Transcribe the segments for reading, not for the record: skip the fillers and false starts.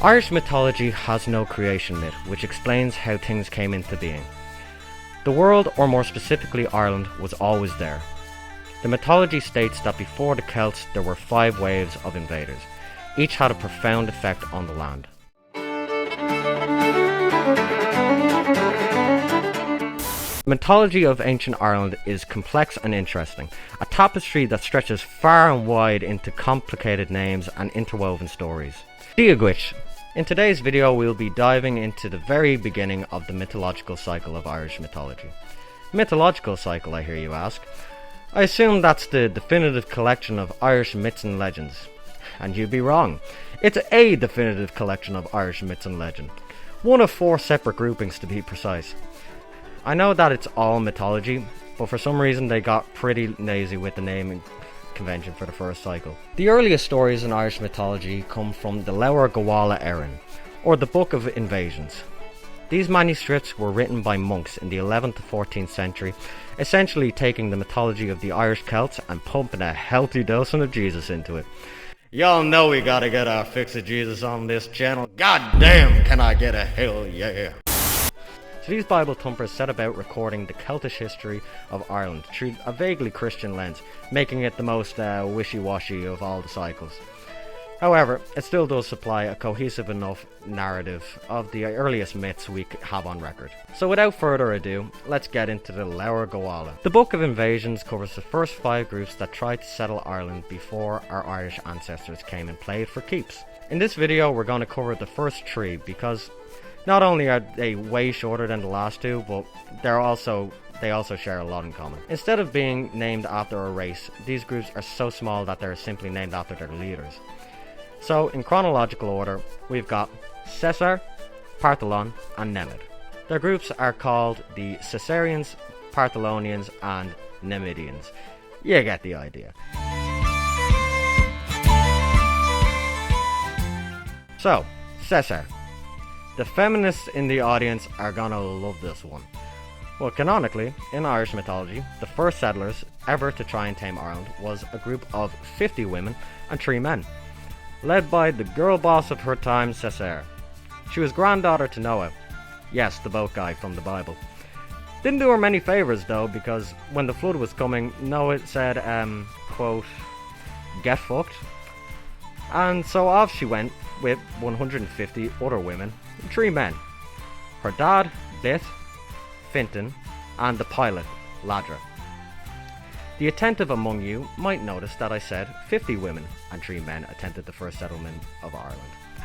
Irish mythology has no creation myth, which explains how things came into being. The world, or more specifically Ireland, was always there. The mythology states that before the Celts there were 5 waves of invaders. Each had a profound effect on the land. The mythology of ancient Ireland is complex and interesting, a tapestry that stretches far and wide into complicated names and interwoven stories. Diagwitch. In today's video we'll be diving into the very beginning of the mythological cycle of Irish mythology. Mythological cycle, I hear you ask? I assume that's the definitive collection of Irish myths and legends. And you'd be wrong. It's a definitive collection of Irish myths and legends. One of 4 separate groupings to be precise. I know that it's all mythology, but for some reason they got pretty lazy with the naming convention for the first cycle. The earliest stories in Irish mythology come from the Leabhair Gabhála Éireann, or the Book of Invasions. These manuscripts were written by monks in the 11th to 14th century, essentially taking the mythology of the Irish Celts and pumping a healthy dose of Jesus into it. Y'all know we gotta get our fix of Jesus on this channel. God damn, can I get a hell yeah! So these Bible thumpers set about recording the Celtic history of Ireland through a vaguely Christian lens, making it the most wishy-washy of all the cycles. However, it still does supply a cohesive enough narrative of the earliest myths we have on record. So without further ado, let's get into the Leabhair Gabhála. The Book of Invasions covers the first 5 groups that tried to settle Ireland before our Irish ancestors came and played for keeps. In this video we're going to cover the first 3 because not only are they way shorter than the last 2, but they also share a lot in common. Instead of being named after a race, these groups are so small that they're simply named after their leaders. So in chronological order, we've got Cesair, Partholon and Nemid. Their groups are called the Cesairians, Partholonians and Nemidians. You get the idea. So, Cesair. The feminists in the audience are gonna love this one. Well, canonically, in Irish mythology, the first settlers ever to try and tame Ireland was a group of 50 women and 3 men, led by the girl boss of her time, Cesair. She was granddaughter to Noah. Yes, the boat guy from the Bible. Didn't do her many favours though, because when the flood was coming, Noah said, quote, "Get fucked." And so off she went with 150 other women and 3 men. Her dad, Bit, Fintan, and the pilot, Ladra. The attentive among you might notice that I said 50 women and 3 men attempted the first settlement of Ireland.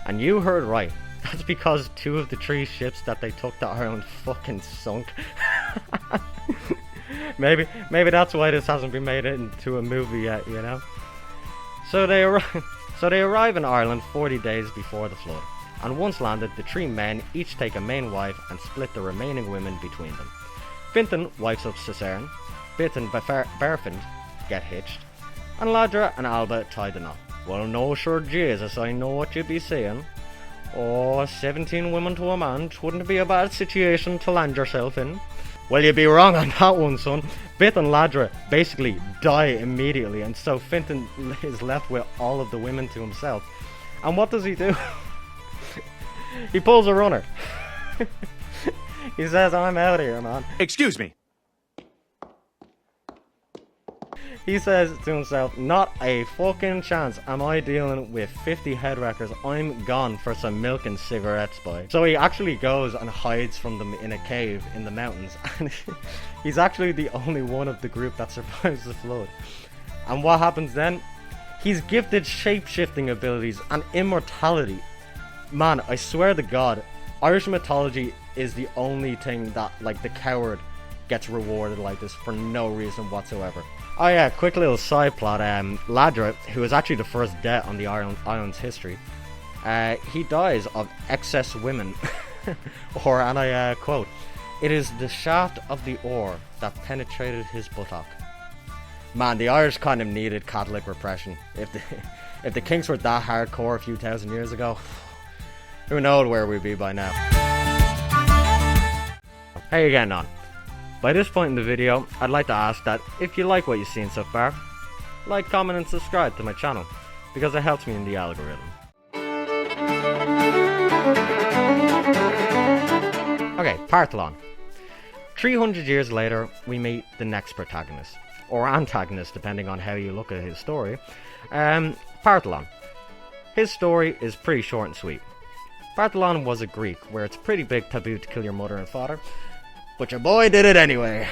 And you heard right. That's because 2 of the 3 ships that they took to Ireland fucking sunk. Maybe that's why this hasn't been made into a movie yet, you know? So they arrive in Ireland 40 days before the flood. And once landed, the 3 men each take a main wife and split the remaining women between them. Fintan wipes up Cesair, Bit and Berfin get hitched, and Ladra and Alba tie the knot. Well, no sure Jesus, I know what you'd be saying. Oh, 17 women to a man, wouldn't be a bad situation to land yourself in. Well, you'd be wrong on that one, son. Bit and Ladra basically die immediately, and so Fintan is left with all of the women to himself. And what does he do? He pulls a runner. He says, "I'm out of here, man." Excuse me. He says to himself, "Not a fucking chance am I dealing with 50 headwreckers. I'm gone for some milk and cigarettes, boy." So he actually goes and hides from them in a cave in the mountains. And he's actually the only one of the group that survives the flood. And what happens then? He's gifted shape-shifting abilities and immortality. Man, I swear to God, Irish mythology is the only thing that, like, the coward gets rewarded like this for no reason whatsoever. Oh yeah, quick little side plot. Ladra, who is actually the first death on the island's history, he dies of excess women. Or, and I quote, "It is the shaft of the oar that penetrated his buttock." Man, the Irish kind of needed Catholic repression. If the Kings were that hardcore a few thousand years ago, who knows where we'd be by now. How you getting on? By this point in the video, I'd like to ask that if you like what you've seen so far, like, comment and subscribe to my channel, because it helps me in the algorithm. Partholon. 300 years later, we meet the next protagonist, or antagonist depending on how you look at his story, Partholon. His story is pretty short and sweet. Partholon was a Greek, where it's a pretty big taboo to kill your mother and father, but your boy did it anyway.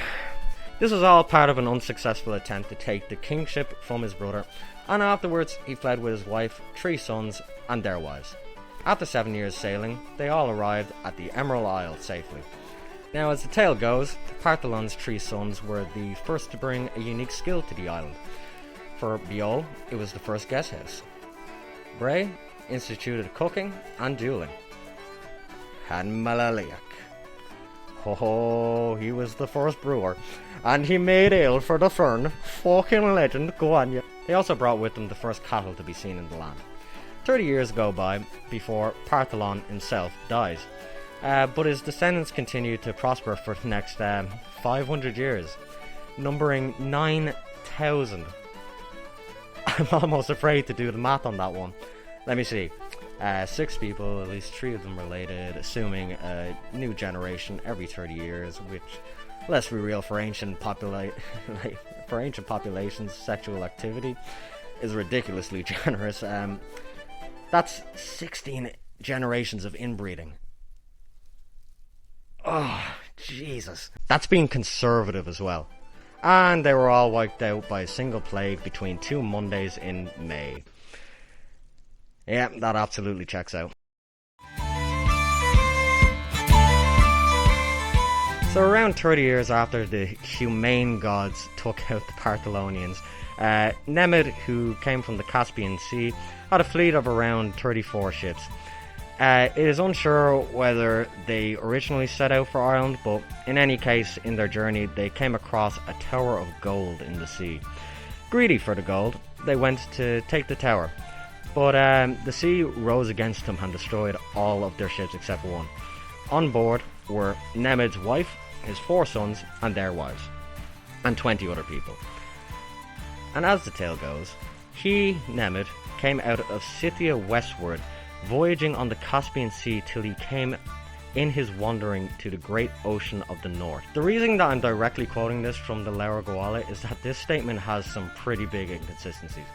This was all part of an unsuccessful attempt to take the kingship from his brother, and afterwards he fled with his wife, 3 sons, and their wives. After 7 years sailing, they all arrived at the Emerald Isle safely. Now, as the tale goes, Partholon's 3 sons were the first to bring a unique skill to the island. For Biol, it was the first guest house. Bray instituted cooking and dueling. And Malaliak, he was the first brewer, and he made ale for the fern. Fucking legend, go on ya. They also brought with them the first cattle to be seen in the land. 30 years go by before Partholon himself dies. But his descendants continue to prosper for the next 500 years, numbering 9,000. I'm almost afraid to do the math on that one. Let me see. 6 people, at least 3 of them related, assuming a new generation every 30 years, which, let's be real, for ancient populations, sexual activity is ridiculously generous. That's 16 generations of inbreeding. Oh, Jesus. That's being conservative as well. And they were all wiped out by a single plague between 2 Mondays in May. Yeah, that absolutely checks out. So around 30 years after the humane gods took out the Partholonians, Nemed, who came from the Caspian Sea, had a fleet of around 34 ships. It is unsure whether they originally set out for Ireland, but in any case, in their journey, they came across a tower of gold in the sea. Greedy for the gold, they went to take the tower, but the sea rose against them and destroyed all of their ships except one. On board were Nemed's wife, his 4 sons, and their wives, and 20 other people. And as the tale goes, he, Nemed, came out of Scythia westward, voyaging on the Caspian Sea till he came in his wandering to the great ocean of the north. The reason that I'm directly quoting this from the Leabhair Gabhála is that this statement has some pretty big inconsistencies.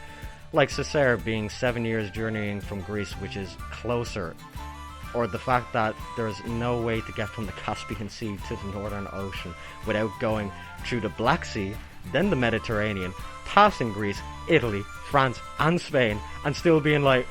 Like Cesair being 7 years journeying from Greece, which is closer, or the fact that there's no way to get from the Caspian Sea to the Northern Ocean without going through the Black Sea, then the Mediterranean, passing Greece, Italy, France, and Spain, and still being like,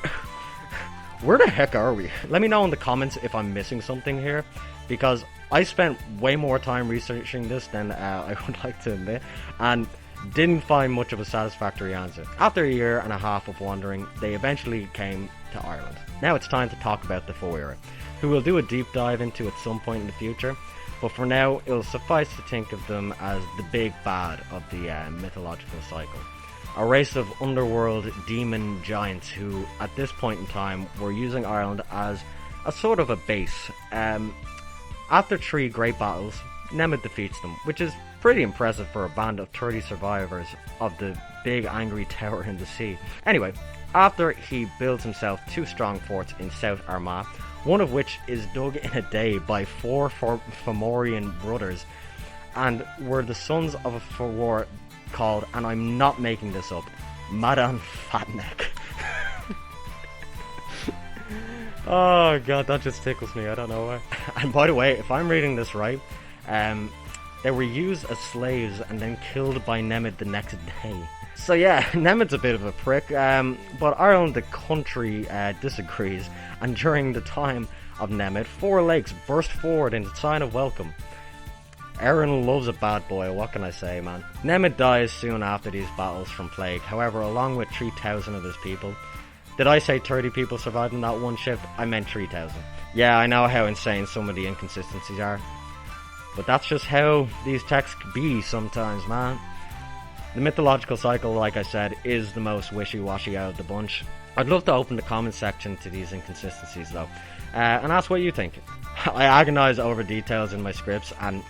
where the heck are we? Let me know in the comments if I'm missing something here, because I spent way more time researching this than I would like to admit, and didn't find much of a satisfactory answer. After a year and a half of wandering, they eventually came to Ireland. Now it's time to talk about the Fomorians, who we'll do a deep dive into at some point in the future, but for now it'll suffice to think of them as the big bad of the mythological cycle. A race of underworld demon giants who, at this point in time, were using Ireland as a sort of a base. After 3 great battles, Nemed defeats them, which is pretty impressive for a band of 30 survivors of the big angry tower in the sea. Anyway, after he builds himself 2 strong forts in South Armagh, one of which is dug in a day by 4 Fomorian brothers, and were the sons of a Fomor called, and I'm not making this up, Madan Fatneck. Oh god, that just tickles me, I don't know why. And by the way, if I'm reading this right, they were used as slaves and then killed by Nemed the next day. So yeah, Nemed's a bit of a prick, but Ireland the country disagrees, and during the time of Nemed, 4 lakes burst forward in sign of welcome. Éireann loves a bad boy, what can I say, man. Nemed dies soon after these battles from plague, however, along with 3,000 of his people. Did I say 30 people survived in that one ship? I meant 3,000. Yeah, I know how insane some of the inconsistencies are, but that's just how these texts be sometimes, man. The mythological cycle, like I said, is the most wishy-washy out of the bunch. I'd love to open the comment section to these inconsistencies though, and ask what you think. I agonise over details in my scripts and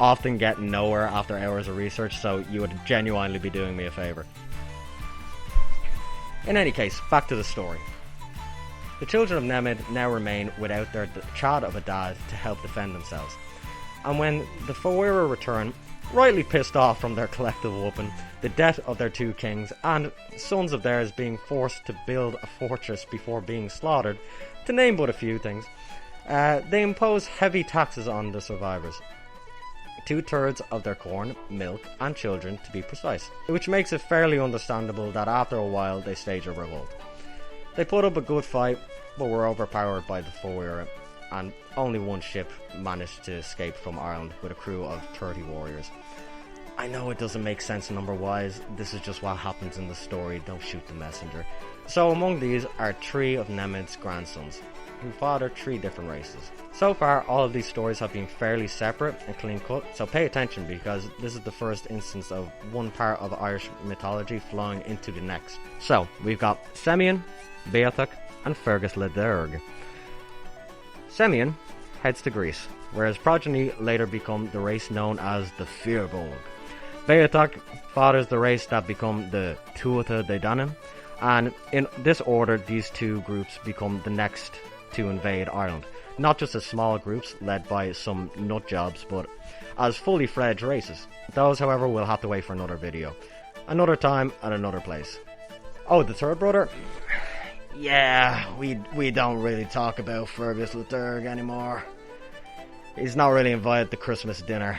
often get nowhere after hours of research, so you would genuinely be doing me a favour. In any case, back to the story. The children of Nemed now remain without their child of a dad to help defend themselves. And when the Fomorians return, rightly pissed off from their collective whooping, the death of their 2 kings, and sons of theirs being forced to build a fortress before being slaughtered, to name but a few things, they impose heavy taxes on the survivors. 2/3 of their corn, milk, and children to be precise, which makes it fairly understandable that after a while they stage a revolt. They put up a good fight, but were overpowered by the Fomorians, and only one ship managed to escape from Ireland with a crew of 30 warriors. I know it doesn't make sense number-wise, this is just what happens in the story, don't shoot the messenger. So among these are 3 of Nemed's grandsons, who fathered 3 different races. So far, all of these stories have been fairly separate and clean cut, so pay attention because this is the first instance of one part of Irish mythology flowing into the next. So, we've got Semyon, Beathach, and Fergus Leabhair. Semyon heads to Greece, where his progeny later become the race known as the Firbolg. Beathach fathers the race that become the Tuatha De Danann, and in this order these 2 groups become the next to invade Ireland. Not just as small groups led by some nutjobs, but as fully fledged races. Those, however, will have to wait for another video. Another time and another place. Oh, the 3rd brother? Yeah, we don't really talk about Fergus Leabhair anymore. He's not really invited to Christmas dinner.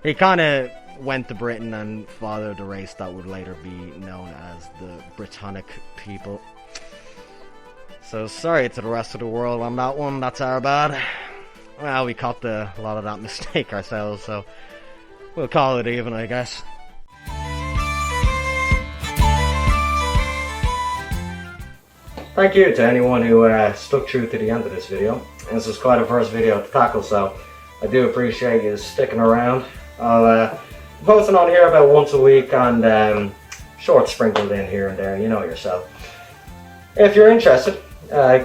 He kinda went to Britain and fathered a race that would later be known as the Britannic people. So sorry to the rest of the world on that one, that's our bad. Well, we caught a lot of that mistake ourselves, so we'll call it even, I guess. Thank you to anyone who stuck through to the end of this video. This was quite a first video to tackle, so I do appreciate you sticking around. I'll be posting on here about once a week and shorts sprinkled in here and there, you know yourself. If you're interested,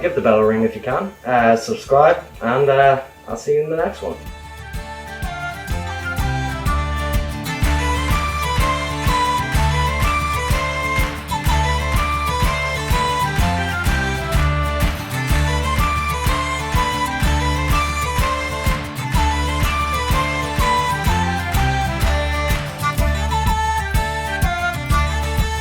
give the bell a ring if you can, subscribe, and I'll see you in the next one.